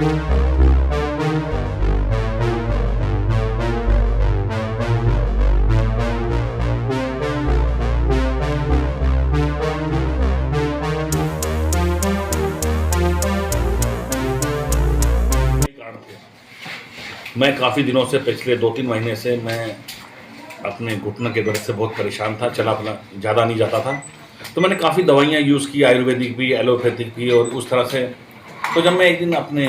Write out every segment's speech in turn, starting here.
मैं काफ़ी दिनों से पिछले 2-3 महीने से मैं अपने घुटने के दर्द से बहुत परेशान था, चला अपना ज़्यादा नहीं जाता था। तो मैंने काफ़ी दवाइयाँ यूज़ की, आयुर्वेदिक भी, एलोपैथिक भी और उस तरह से। तो जब मैं एक दिन अपने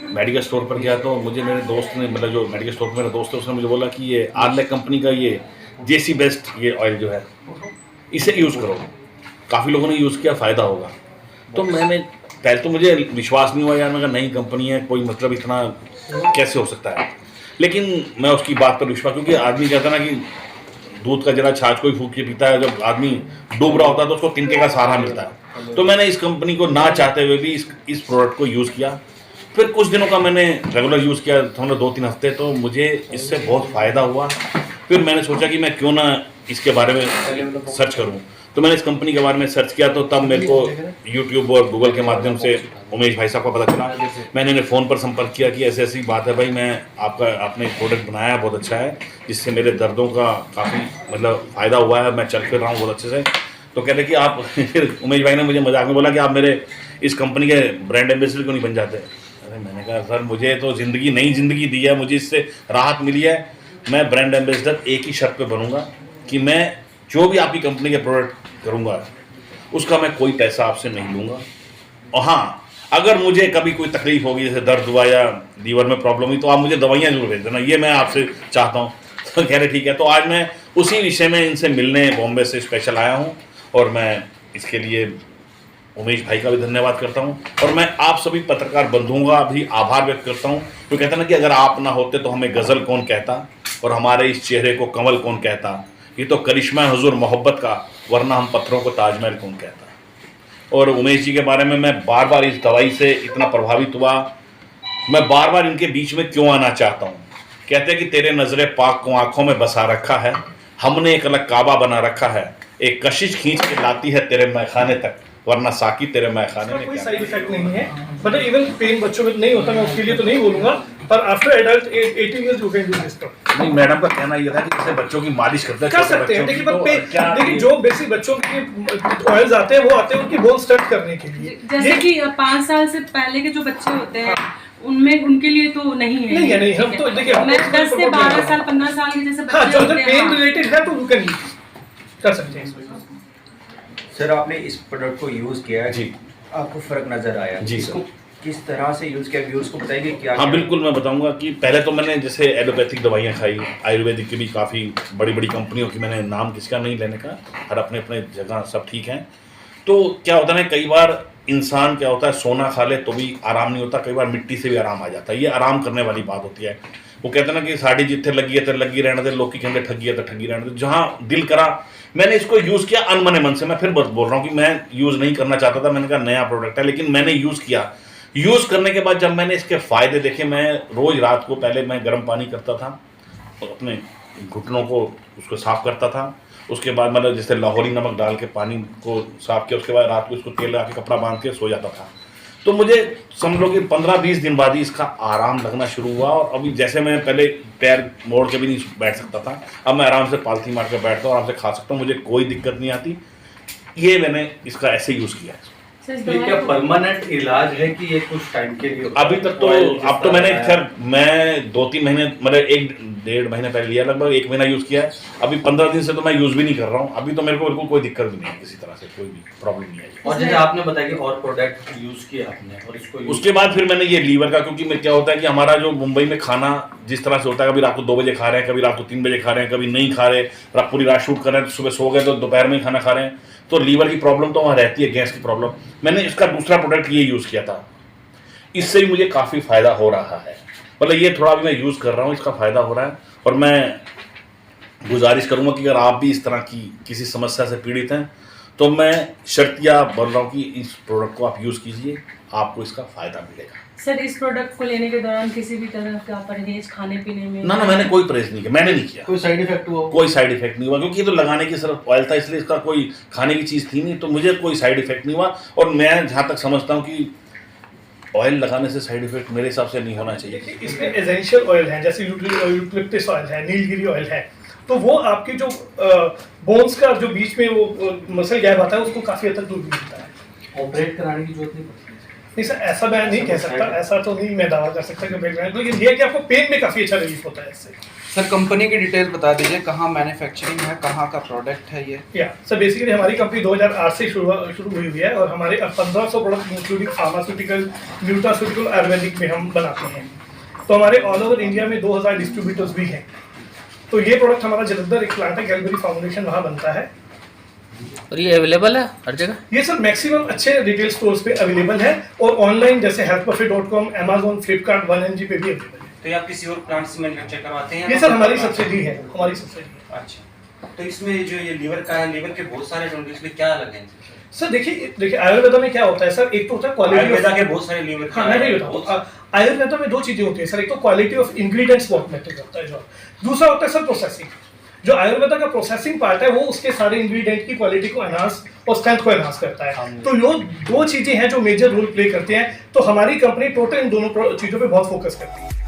मेडिकल स्टोर पर गया तो मुझे मेरे दोस्त ने, मतलब जो मेडिकल स्टोर पर मेरा दोस्त है, उसने मुझे बोला कि ये आर्ले कंपनी का ये जेसी बेस्ट ये ऑयल जो है, इसे यूज़ करो। काफ़ी लोगों ने यूज़ किया, फ़ायदा होगा। तो मैंने पहले तो मुझे विश्वास नहीं हुआ यार, मैं कहा नई कंपनी है, कोई मतलब इतना कैसे हो सकता है। लेकिन मैं उसकी बात पर विश्वास, क्योंकि आदमी कहता है ना कि दूध का जरा छाछ कोई फूंक के पीता है, जब आदमी डूब रहा होता है तो उसको तिनके का सहारा मिलता है। तो मैंने इस कंपनी को ना चाहते हुए भी इस प्रोडक्ट को यूज़ किया। फिर कुछ दिनों का मैंने रेगुलर यूज़ किया, थोड़ा 2-3 हफ्ते, तो मुझे इससे बहुत फ़ायदा हुआ। फिर मैंने सोचा कि मैं क्यों ना इसके बारे में सर्च करूं। तो मैंने इस कंपनी के बारे में सर्च किया, तो तब मेरे को यूट्यूब और गूगल के माध्यम से उमेश भाई साहब का पता चला। मैंने इन्हें फ़ोन पर संपर्क किया कि ऐसी ऐसी बात है भाई, मैं आपने एक प्रोडक्ट बनाया है, बहुत अच्छा है, जिससे मेरे दर्दों का काफ़ी मतलब फ़ायदा हुआ है, मैं चल फिर रहा हूँ बहुत अच्छे से। तो कहते कि आप फिर उमेश भाई ने मुझे मजाक में बोला कि आप मेरे इस कंपनी के ब्रांड एम्बेसडर क्यों नहीं बन जाते। अरे मैंने कहा सर, मुझे तो ज़िंदगी नई ज़िंदगी दी है, मुझे इससे राहत मिली है। मैं ब्रांड एम्बेसडर एक ही शर्त पे बनूंगा कि मैं जो भी आपकी कंपनी के प्रोडक्ट करूंगा उसका मैं कोई पैसा आपसे नहीं लूँगा। और हाँ, अगर मुझे कभी कोई तकलीफ होगी, जैसे दर्द हुआ या लीवर में प्रॉब्लम हुई, तो आप मुझे दवाइयाँ जरूर भेज देना, ये मैं आपसे चाहता हूँ। तो कह रहे ठीक है। तो आज मैं उसी विषय में इनसे मिलने बॉम्बे से स्पेशल आया हूँ, और मैं इसके लिए उमेश भाई का भी धन्यवाद करता हूँ, और मैं आप सभी पत्रकार बंधुओं का भी आभार व्यक्त करता हूँ। तो कहते हैं ना कि अगर आप ना होते तो हमें गज़ल कौन कहता, और हमारे इस चेहरे को कमल कौन कहता, ये तो करिश्मा है हुजूर मोहब्बत का, वरना हम पत्थरों को ताजमहल कौन कहता। और उमेश जी के बारे में मैं बार बार इस दवाई से इतना प्रभावित हुआ, मैं बार बार इनके बीच में क्यों आना चाहता हूँ। कहते हैं कि तेरे नजरे पाक को आंखों में बसा रखा है, हमने एक अलग काबा बना रखा है, एक कशिश खींच के लाती है तेरे मैखाने तक, वरना साकी तेरे मैखाने में। कोई साइड इफेक्ट नहीं है, मतलब इवन पेन बच्चों में नहीं होता, मैं उसके लिए तो नहीं बोलूंगा, पर after adult 18 years you can do this. नहीं, मैडम का कहना यह था कि जैसे बच्चों की मालिश करते हैं, कर सकते हैं, देखिए देखिए जो बेसिक बच्चों के ऑयल्स आते हैं वो आते हैं उनकी बोन स्ट्रेंथ करने के लिए। जैसे कि 5 साल से पहले के जो बच्चे होते हैं उनमें, उनके लिए तो नहीं है। नहीं हम तो देखिए 10 से 12 साल 15 साल के जैसे बच्चे जो होते हैं, पेन रिलेटेड है तो यू कैन कर सकते हैं। सर, आपने इस प्रोडक्ट को यूज़ किया है जी, आपको फ़र्क नज़र आया जी इसको किस तरह से यूज़ किया, व्यूअर्स को बताइए क्या। हाँ बिल्कुल, मैं बताऊंगा कि पहले तो मैंने जैसे एलोपैथिक दवाइयाँ खाई, आयुर्वेदिक की भी काफ़ी बड़ी बड़ी कंपनियों की, मैंने नाम किसका नहीं लेने का, हर अपने अपने जगह सब ठीक हैं। तो क्या होता है, कई बार इंसान क्या होता है, सोना खा ले तो भी आराम नहीं होता, कई बार मिट्टी से भी आराम आ जाता है, ये आराम करने वाली बात होती है। वो कहते हैं ना कि साड़ी जितने लगी है तेरे लगी रहने दे, लोग की कहेंगे ठगी है तो ठगी रहने दे, जहाँ दिल करा। मैंने इसको यूज़ किया अनमने मन से, मैं फिर बोल रहा हूँ कि मैं यूज़ नहीं करना चाहता था, मैंने कहा नया प्रोडक्ट है, लेकिन मैंने यूज़ किया। यूज़ करने के बाद जब मैंने इसके फ़ायदे देखे, मैं रोज़ रात को पहले मैं गर्म पानी करता था और अपने घुटनों को उसको साफ़ करता था, उसके बाद मतलब जैसे लाहौरी नमक डाल के पानी को साफ़ किया, उसके बाद रात को इसको तेल लगा के कपड़ा बांध के सो जाता था। तो मुझे समझ लो कि 15-20 दिन बाद ही इसका आराम लगना शुरू हुआ, और अभी जैसे मैं पहले पैर मोड़ के भी नहीं बैठ सकता था, अब मैं आराम से पालथी मार के बैठता हूँ, आराम से खा सकता हूँ, मुझे कोई दिक्कत नहीं आती। ये मैंने इसका ऐसे यूज़ किया है। ये क्या परमानेंट इलाज है कि ये कुछ टाइम के लिए? अभी तक तो अब तो मैंने खैर मैं 2-3 महीने मतलब 1-1.5 महीने पहले लिया, लगभग 1 महीना यूज़ किया है। अभी 15 दिन से तो मैं यूज़ भी नहीं कर रहा हूँ। अभी तो मेरे को बिल्कुल कोई दिक्कत भी नहीं है, किसी तरह से कोई भी प्रॉब्लम नहीं है। और जैसे आपने बताया कि और प्रोडक्ट यूज़ किया आपने और इसको उसके बाद फिर मैंने ये लीवर का, क्योंकि क्या होता है कि हमारा जो मुंबई में खाना जिस तरह से होता है, कभी रात को 2 बजे खा रहे हैं, कभी रात को 3 बजे खा रहे हैं, कभी नहीं खा रहे, पूरी रात शूट कर रहे हैं, तो सुबह सो गए तो दोपहर में ही खाना खा रहे हैं, तो लीवर की प्रॉब्लम तो वहाँ रहती है, गैस की प्रॉब्लम। मैंने इसका दूसरा प्रोडक्ट ये यूज़ किया था, इससे भी मुझे काफ़ी फ़ायदा हो रहा है। मतलब ये थोड़ा भी मैं यूज़ कर रहा हूँ, इसका फ़ायदा हो रहा है। और मैं गुजारिश करूँगा कि अगर आप भी इस तरह की किसी समस्या से पीड़ित हैं, तो मैं शर्तिया बोल रहा हूँ कि इस प्रोडक्ट को आप यूज़ कीजिए, आपको इसका फ़ायदा मिलेगा। सर, इस प्रोडक्ट को लेने के दौरान किसी भी तरह का परहेज खाने पीने में? ना, मैंने कोई परहेज नहीं किया, मैंने नहीं किया। कोई साइड इफेक्ट हुआ? कोई साइड इफेक्ट नहीं हुआ, क्योंकि ये तो लगाने की सिर्फ ऑयल था, इसलिए इसका कोई खाने की चीज़ थी नहीं, तो मुझे कोई साइड इफेक्ट नहीं हुआ। और मैं जहाँ तक समझता हूँ कि ऑयल लगाने से साइड इफेक्ट मेरे हिसाब से नहीं होना चाहिए। देखिए इसमें एसेंशियल ऑयल है, जैसे यूकलिप्टस ऑयल है, नीलगिरी ऑयल है, तो वो आपकी जो बोन्स का जो बीच में वो मसल गैप आता है उसको काफ़ी हद तक दूर भी होता है। ऑपरेट कराने की जरूरत नहीं पड़ती। नहीं सर, ऐसा मैं नहीं कह सकता, ऐसा तो नहीं मैं दावा कर सकता कि लेकिन ये कि आपको पेन में काफ़ी अच्छा रिलीफ होता है इससे। सर कंपनी की डिटेल बता दीजिए, कहाँ मैन्युफैक्चरिंग है, कहाँ का प्रोडक्ट है ये? या सर बेसिकली हमारी कंपनी 2008 से शुरू हुई हुई है और हमारे अब 1500 product including pharmaceutical, nutraceutical, Ayurvedic में हम बनाते हैं। तो हमारे ऑल ओवर इंडिया में 2000 डिस्ट्रीब्यूटर्स भी हैं। तो ये प्रोडक्ट हमारा जलंधर एक प्लांट है, गैलबरी फाउंडेशन, वहाँ बनता है। और ये अवेलेबल है हर जगह? ये सर मैक्सिमम अच्छे रिटेल स्टोर्स पे अवेलेबल है और ऑनलाइन जैसे healthbuffet.com, Amazon, Flipkart, 1mg पे भी अवेलेबल है। तो ये आप किसी और प्लांट से मैन्युफैक्चर करवाते हैं? ये सर हमारी सब्सिडी है, हमारी सब्सिडी है। अच्छा, तो इसमें जो ये लीवर का है, लीवर के बहुत सारे एडवांटेज, इसमें क्या अलग है? सर देखिए आयुर्वेदा में क्या होता है सर, एक तो होता है क्वालिटी। आयुर्वेदा के बहुत सारे लीवर। हाँ मैं नहीं बताऊँ, आयुर्वेदा में दो चीजें होती है सर, एक तो क्वालिटी ऑफ इंग्रेडिएंट्स बहुत मैटर करता है जो, दूसरा होता है सर प्रोसेसिंग। जो आयुर्वेदा का प्रोसेसिंग पार्ट है वो उसके सारे इंग्रेडिएंट की क्वालिटी को एनहांस और स्ट्रेंथ को एनहांस करता है। तो ये दो चीजें हैं जो मेजर रोल प्ले करते हैं। तो हमारी कंपनी टोटल इन दोनों चीजों पे बहुत फोकस करती है।